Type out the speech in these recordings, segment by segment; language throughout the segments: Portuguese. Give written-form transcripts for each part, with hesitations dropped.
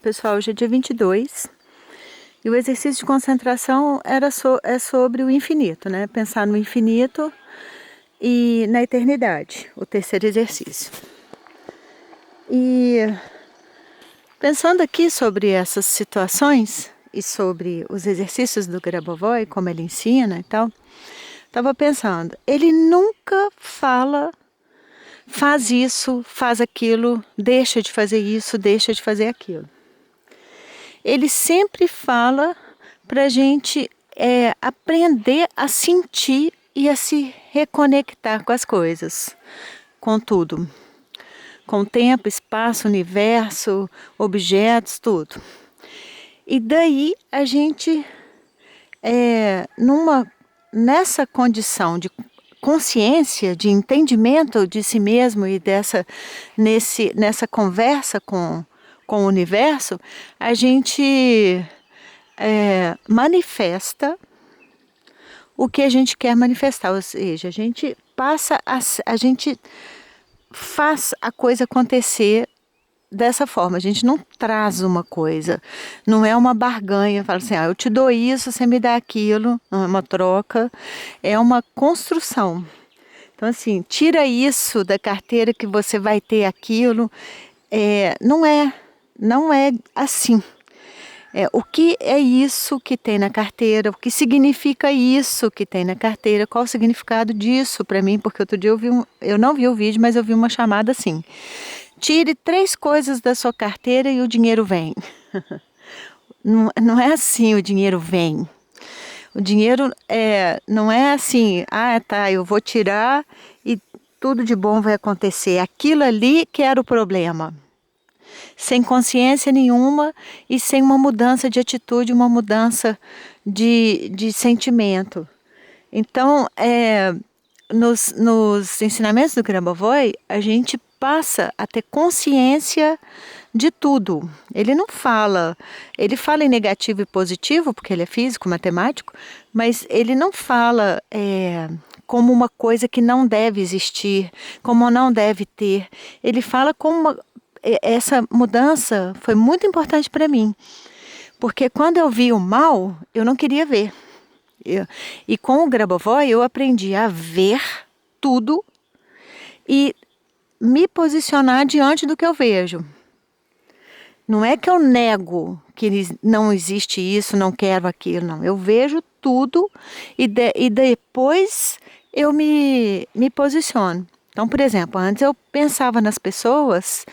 Pessoal, hoje é dia 22 e o exercício de concentração é sobre o infinito, né? Pensar no infinito e na eternidade, o terceiro exercício. E pensando aqui sobre essas situações e sobre os exercícios do Grabovoi, como ele ensina e tal, estava pensando, ele nunca fala, faz isso, faz aquilo, deixa de fazer isso, deixa de fazer aquilo. Ele sempre fala para a gente aprender a sentir e a se reconectar com as coisas, com tudo, com tempo, espaço, universo, objetos, tudo. E daí a gente, nessa condição de consciência, de entendimento de si mesmo e nessa conversa com o universo, a gente manifesta o que a gente quer manifestar, ou seja, a gente faz a coisa acontecer dessa forma. A gente não traz uma coisa, não é uma barganha, fala assim, eu te dou isso, você me dá aquilo, não é uma troca, é uma construção. Então assim, tira isso da carteira que você vai ter aquilo, não é assim. O que é isso que tem na carteira? O que significa isso que tem na carteira? Qual o significado disso para mim? Porque outro dia eu não vi o vídeo, mas eu vi uma chamada assim. Tire 3 coisas da sua carteira e o dinheiro vem. Não é assim, o dinheiro vem. O dinheiro não é assim, eu vou tirar e tudo de bom vai acontecer. Aquilo ali que era o problema. Sem consciência nenhuma e sem uma mudança de atitude, uma mudança de sentimento. Então, nos ensinamentos do Grabovoi, a gente passa a ter consciência de tudo. Ele não fala, ele fala em negativo e positivo, porque ele é físico, matemático, mas ele não fala como uma coisa que não deve existir, como não deve ter. Ele fala como essa mudança foi muito importante para mim, porque quando eu vi o mal, eu não queria ver. E com o Grabovoi eu aprendi a ver tudo e me posicionar diante do que eu vejo. Não é que eu nego que não existe isso, não quero aquilo, não. Eu vejo tudo e depois eu me posiciono. Então, por exemplo, antes eu pensava nas pessoas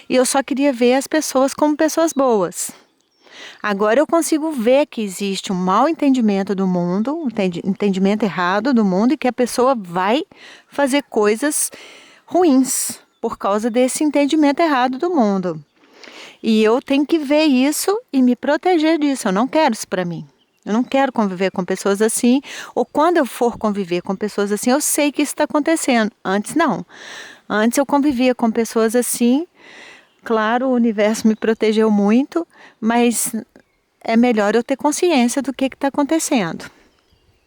e eu só queria ver as pessoas como pessoas boas. Agora eu consigo ver que existe um mau entendimento do mundo, um entendimento errado do mundo e que a pessoa vai fazer coisas ruins por causa desse entendimento errado do mundo. E eu tenho que ver isso e me proteger disso. Eu não quero isso para mim. Eu não quero conviver com pessoas assim, ou quando eu for conviver com pessoas assim, eu sei que isso está acontecendo. Antes não. Antes eu convivia com pessoas assim, claro, o universo me protegeu muito, mas é melhor eu ter consciência do que está acontecendo,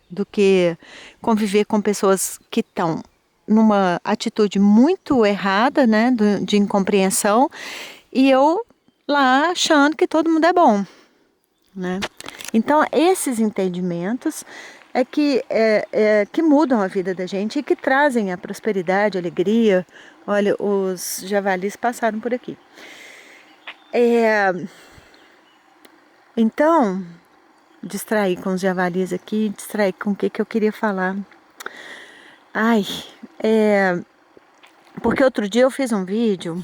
do que conviver com pessoas que estão numa atitude muito errada, né, de incompreensão, e eu lá achando que todo mundo é bom, né? Então, esses entendimentos que mudam a vida da gente e que trazem a prosperidade, a alegria. Olha, os javalis passaram por aqui. Então, distrair com os javalis aqui, distrair com o que eu queria falar. Porque outro dia eu fiz um vídeo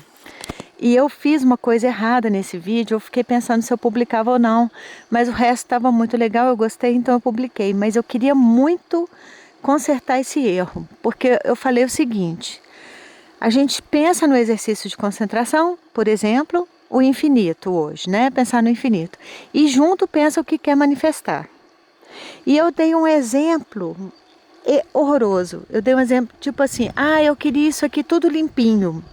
e eu fiz uma coisa errada nesse vídeo, eu fiquei pensando se eu publicava ou não, mas o resto estava muito legal, eu gostei, então eu publiquei. Mas eu queria muito consertar esse erro, porque eu falei o seguinte, a gente pensa no exercício de concentração, por exemplo, o infinito hoje, né? Pensar no infinito. E junto pensa o que quer manifestar. E eu dei um exemplo horroroso. Eu dei um exemplo tipo assim, eu queria isso aqui tudo limpinho.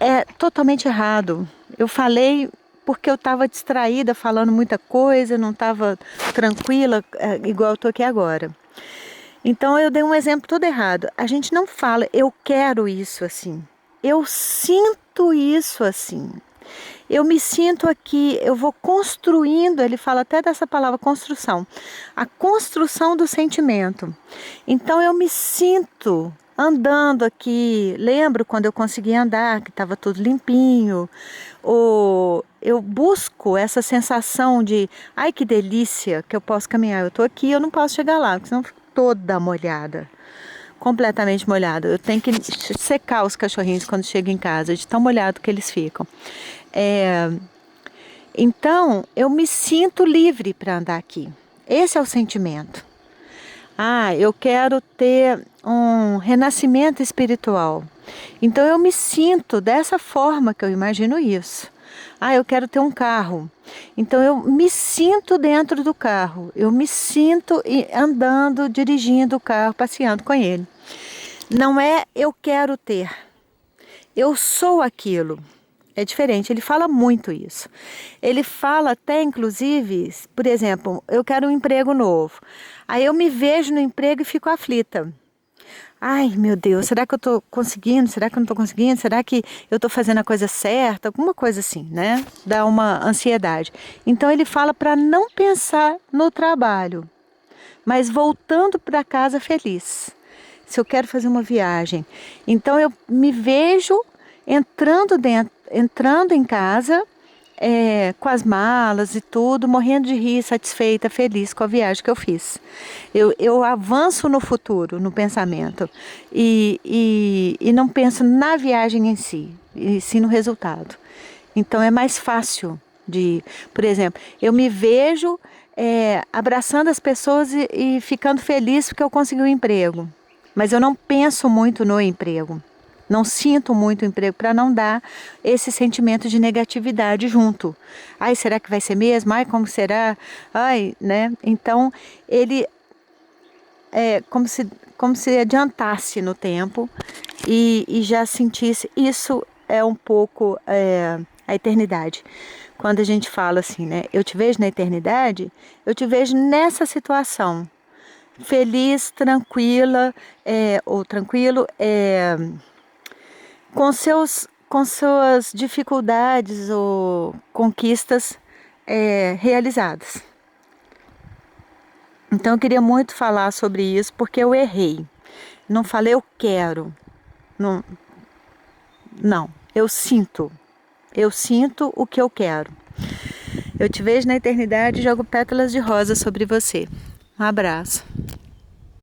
É totalmente errado. Eu falei porque eu estava distraída, falando muita coisa, não estava tranquila, igual eu estou aqui agora. Então eu dei um exemplo todo errado. A gente não fala, eu quero isso assim. Eu sinto isso assim. Eu me sinto aqui, eu vou construindo, ele fala até dessa palavra construção, a construção do sentimento. Então eu me sinto andando aqui, lembro quando eu consegui andar, que estava tudo limpinho, ou eu busco essa sensação de, ai que delícia, que eu posso caminhar, eu estou aqui, eu não posso chegar lá, porque senão eu fico toda molhada. Completamente molhada. Eu tenho que secar os cachorrinhos quando chego em casa, de tão molhado que eles ficam. Então, eu me sinto livre para andar aqui. Esse é o sentimento. Ah, eu quero ter um renascimento espiritual. Então, eu me sinto dessa forma que eu imagino isso. Ah, eu quero ter um carro. Então, eu me sinto dentro do carro. Eu me sinto andando, dirigindo o carro, passeando com ele. Não é eu quero ter. Eu sou aquilo. É diferente, ele fala muito isso. Ele fala até, inclusive, por exemplo, eu quero um emprego novo. Aí eu me vejo no emprego e fico aflita. Ai, meu Deus, será que eu estou conseguindo? Será que eu não estou conseguindo? Será que eu estou fazendo a coisa certa? Alguma coisa assim, né? Dá uma ansiedade. Então ele fala para não pensar no trabalho, mas voltando para casa feliz. Se eu quero fazer uma viagem. Então eu me vejo entrando em casa, com as malas e tudo, morrendo de rir, satisfeita, feliz com a viagem que eu fiz. Eu avanço no futuro, no pensamento, e não penso na viagem em si, e sim no resultado. Então é mais fácil de, por exemplo, eu me vejo abraçando as pessoas e ficando feliz porque eu consegui um emprego. Mas eu não penso muito no emprego. Não sinto muito o emprego para não dar esse sentimento de negatividade junto. Ai, será que vai ser mesmo? Ai, como será? Ai, né? Então, ele é como se adiantasse no tempo e já sentisse. Isso é um pouco a eternidade. Quando a gente fala assim, né? Eu te vejo na eternidade, eu te vejo nessa situação. Feliz, tranquila, ou tranquilo, com suas dificuldades ou conquistas realizadas. Então eu queria muito falar sobre isso porque eu errei. Não falei eu quero. Não, não, eu sinto. Eu sinto o que eu quero. Eu te vejo na eternidade e jogo pétalas de rosa sobre você. Um abraço.